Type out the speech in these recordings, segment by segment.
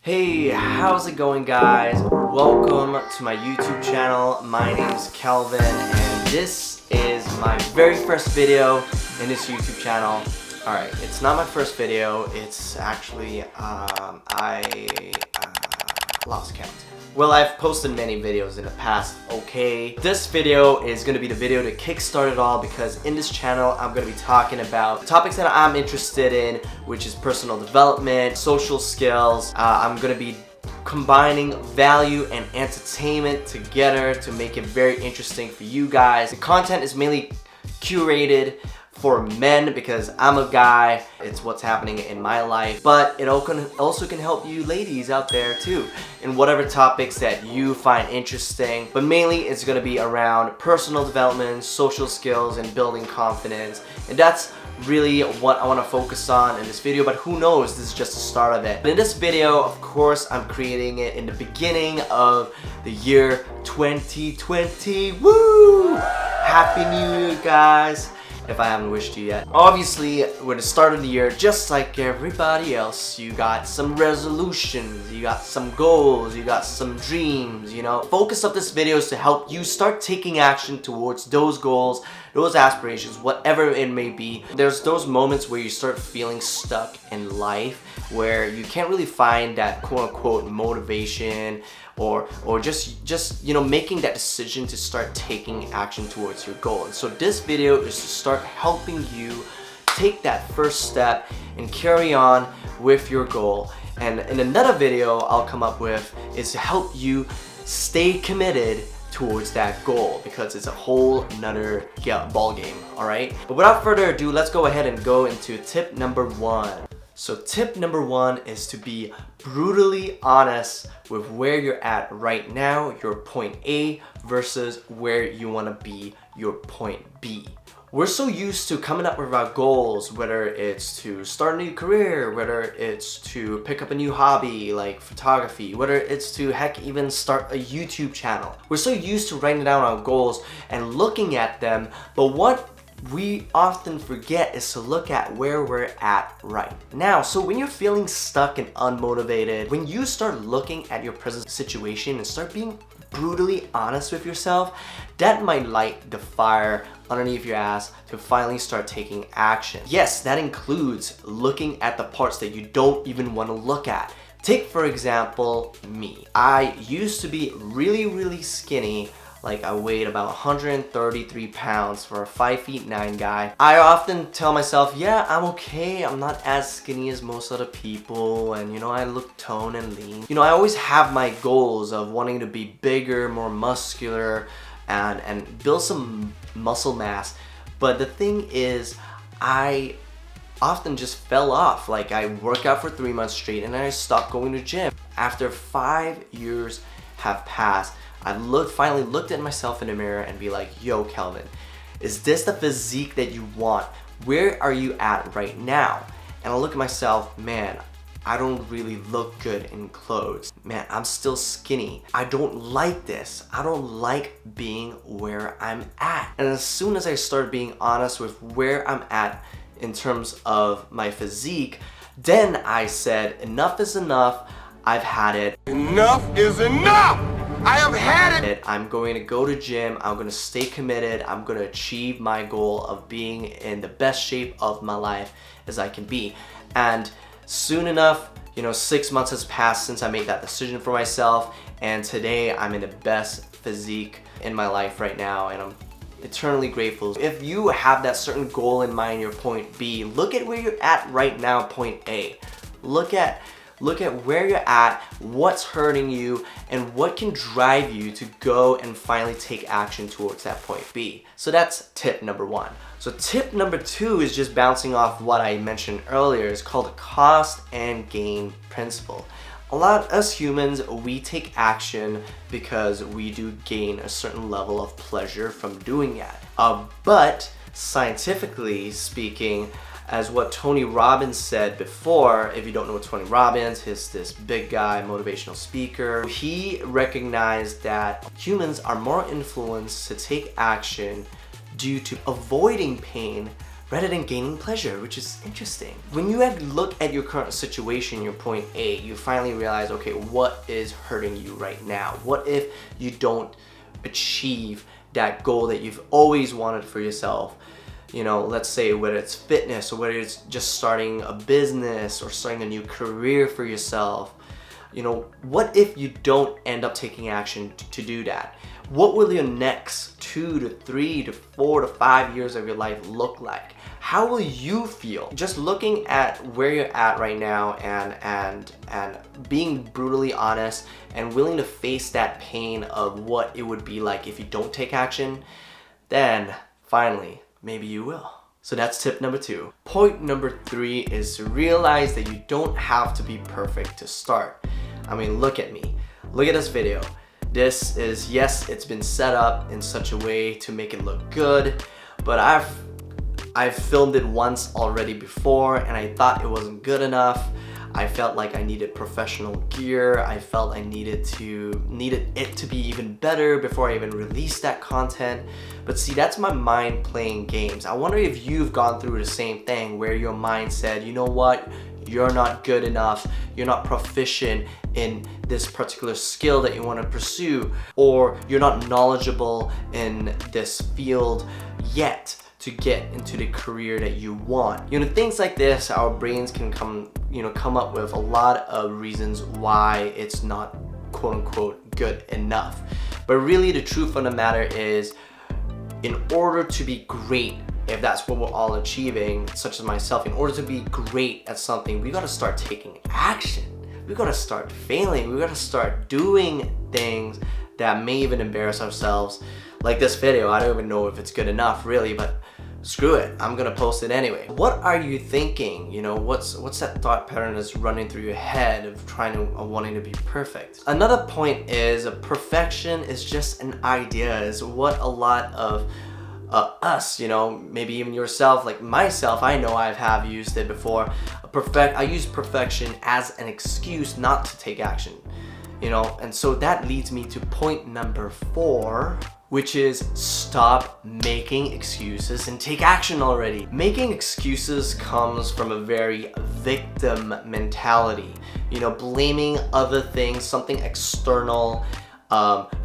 Hey, how's it going, guys? Welcome to my YouTube channel. My name is Kelvin and this is my very first video in this YouTube channel. Alright, it's not my first video, it's actually, I lost count. Well, I've posted many videos in the past, okay? This video is going to be the video to kickstart it all because in this channel, I'm going to be talking about topics that I'm interested in, which is personal development, social skills. I'm going to be combining value and entertainment together to make it very interesting for you guys. The content is mainly curated for men because I'm a guy. It's what's happening in my life, but it also can help you ladies out there too in whatever topics that you find interesting. But mainly it's going to be around personal development, social skills, and building confidence, and that's really what I want to focus on in this video. But who knows, this is just the start of it. But in this video, of course, I'm creating it in the beginning of the year 2020. Woo! Happy New Year, guys, if I haven't wished you yet. Obviously, with the start of the year, just like everybody else, you got some resolutions, you got some goals, you got some dreams, you know. Focus of this video is to help you start taking action towards those goals, those aspirations, whatever it may be. There's those moments where you start feeling stuck in life, where you can't really find that quote-unquote motivation or just you know, making that decision to start taking action towards your goal. And so this video is to start helping you take that first step and carry on with your goal. And in another video I'll come up with is to help you stay committed towards that goal, because it's a whole nother ball game. All right, but without further ado, let's go ahead and go into tip number one. So tip number one is to be brutally honest with where you're at right now, your point A, versus where you want to be, your point B. We're so used to coming up with our goals, whether it's to start a new career, whether it's to pick up a new hobby like photography, whether it's to heck even start a YouTube channel. We're so used to writing down our goals and looking at them, but what we often forget is to look at where we're at right now. So when you're feeling stuck and unmotivated, when you start looking at your present situation and start being brutally honest with yourself, that might light the fire underneath your ass to finally start taking action. Yes, that includes looking at the parts that you don't even want to look at. Take, for example, me. I used to be really skinny. Like, I weighed about 133 pounds for a 5'9" guy. I often tell myself, yeah, I'm okay. I'm not as skinny as most other people, and you know, I look toned and lean. You know, I always have my goals of wanting to be bigger, more muscular, and build some muscle mass. But the thing is, I often just fell off. Like, I work out for 3 months straight and then I stopped going to gym. After 5 years have passed, I finally looked at myself in the mirror and be like, yo, Kelvin, is this the physique that you want? Where are you at right now? And I look at myself, man, I don't really look good in clothes. Man, I'm still skinny. I don't like this. I don't like being where I'm at. And as soon as I started being honest with where I'm at in terms of my physique, then I said, enough is enough. I've had it. Enough is enough! I have had it! I'm going to go to gym. I'm going to stay committed. I'm going to achieve my goal of being in the best shape of my life as I can be. And soon enough, you know, 6 months has passed since I made that decision for myself, and today I'm in the best physique in my life right now, and I'm eternally grateful. If you have that certain goal in mind, your point B, look at where you're at right now, point A. Look at where you're at, what's hurting you, and what can drive you to go and finally take action towards that point B. So that's tip number one. So tip number two is just bouncing off what I mentioned earlier. It's called the cost and gain principle. A lot of us humans, we take action because we do gain a certain level of pleasure from doing that. But scientifically speaking, as what Tony Robbins said before, if you don't know what Tony Robbins, he's this big guy, motivational speaker. He recognized that humans are more influenced to take action due to avoiding pain rather than gaining pleasure, which is interesting. When you look at your current situation, your point A, you finally realize, okay, what is hurting you right now? What if you don't achieve that goal that you've always wanted for yourself? You know, let's say whether it's fitness or whether it's just starting a business or starting a new career for yourself. You know, what if you don't end up taking action to do that? What will your next 2 to 3 to 4 to 5 years of your life look like? How will you feel? Just looking at where you're at right now and being brutally honest and willing to face that pain of what it would be like if you don't take action, then finally, maybe you will. So that's tip number 2. Point number 3 is to realize that you don't have to be perfect to start. I mean, look at me. Look at this video. This is, yes, it's been set up in such a way to make it look good, but I've filmed it once already before and I thought it wasn't good enough. I felt like I needed professional gear. I felt I needed it to be even better before I even released that content. But see, that's my mind playing games. I wonder if you've gone through the same thing where your mind said, you know what? You're not good enough. You're not proficient in this particular skill that you want to pursue, or you're not knowledgeable in this field yet to get into the career that you want. You know, things like this, our brains can come up with a lot of reasons why it's not quote unquote good enough. But really the truth of the matter is, in order to be great, if that's what we're all achieving, such as myself, in order to be great at something, we gotta start taking action. We gotta start failing. We gotta start doing things that may even embarrass ourselves. Like this video, I don't even know if it's good enough really, but screw it, I'm gonna post it anyway. What are you thinking? You know, what's that thought pattern that's running through your head of wanting to be perfect? Another point is perfection is just an idea, is what a lot of us, you know, maybe even yourself, like myself, I know I have used it before. I use perfection as an excuse not to take action, you know, and so that leads me to point number 4, which is stop making excuses and take action already. Making excuses comes from a very victim mentality, you know, blaming other things, something external,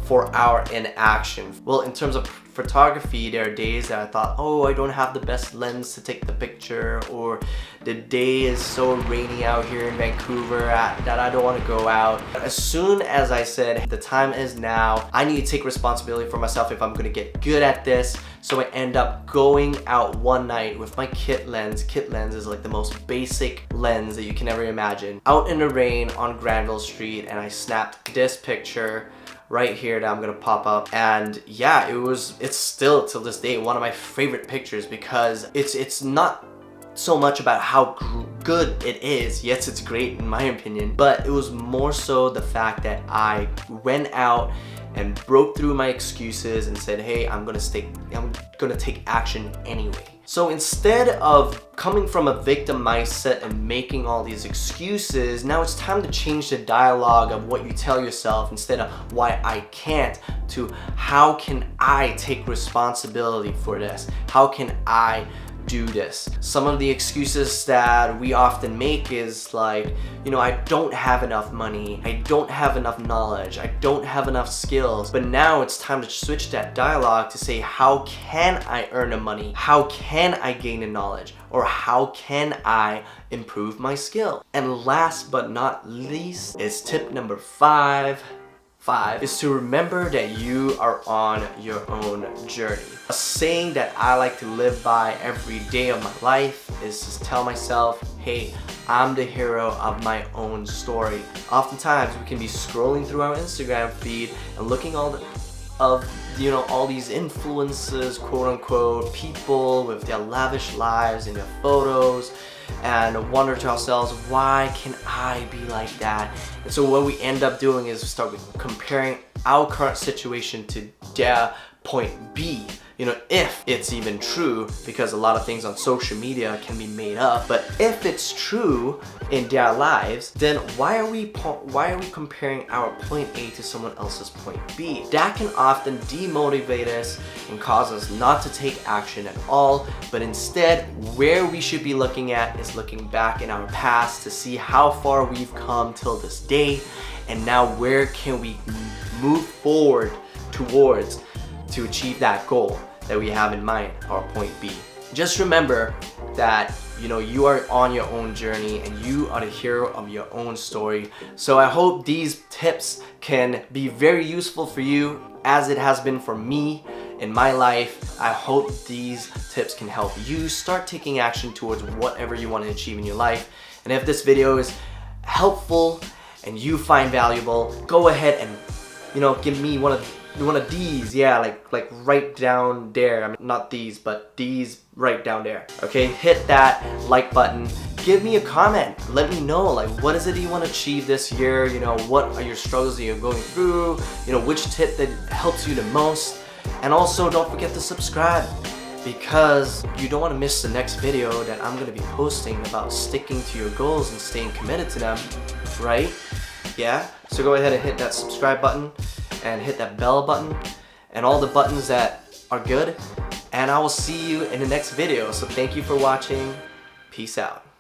for our inaction. Well, in terms of photography, there are days that I thought, oh, I don't have the best lens to take the picture, or the day is so rainy out here in Vancouver that I don't want to go out. As soon as I said, the time is now, I need to take responsibility for myself if I'm going to get good at this. So I end up going out one night with my kit lens. Kit lens is like the most basic lens that you can ever imagine. Out in the rain on Granville Street, and I snapped this picture right here that I'm gonna pop up. And yeah, it's still till this day one of my favorite pictures, because it's not so much about how good it is. Yes, it's great in my opinion, but it was more so the fact that I went out and broke through my excuses and said, hey, I'm gonna take action anyway. So instead of coming from a victim mindset and making all these excuses, now it's time to change the dialogue of what you tell yourself, instead of why I can't, to how can I take responsibility for this? How can I do this? Some of the excuses that we often make is like, you know, I don't have enough money, I don't have enough knowledge, I don't have enough skills. But now it's time to switch that dialogue to say, how can I earn the money? How can I gain the knowledge? Or how can I improve my skill? And last but not least is tip number 5 is to remember that you are on your own journey. A saying that I like to live by every day of my life is to tell myself, hey, I'm the hero of my own story. Oftentimes we can be scrolling through our Instagram feed and looking all these influencers, quote unquote, people with their lavish lives and their photos, and wonder to ourselves, why can I be like that? And so what we end up doing is start comparing our current situation to their point B. You know, if it's even true, because a lot of things on social media can be made up, but if it's true in their lives, then why are we comparing our point A to someone else's point B? That can often demotivate us and cause us not to take action at all, but instead where we should be looking at is looking back in our past to see how far we've come till this day, and now where can we move forward towards to achieve that goal that we have in mind, our point B. Just remember that, you know, you are on your own journey and you are the hero of your own story. So I hope these tips can be very useful for you as it has been for me in my life. I hope these tips can help you start taking action towards whatever you want to achieve in your life. And if this video is helpful and you find valuable, go ahead and, you know, give me one of these, yeah, like right down there. I mean, not these, but these right down there. Okay, hit that like button. Give me a comment. Let me know, like, what is it you want to achieve this year? You know, what are your struggles that you're going through? You know, which tip that helps you the most? And also, don't forget to subscribe, because you don't want to miss the next video that I'm going to be posting about sticking to your goals and staying committed to them, right? Yeah, so go ahead and hit that subscribe button and hit that bell button and all the buttons that are good, and I will see you in the next video. So thank you for watching. Peace out.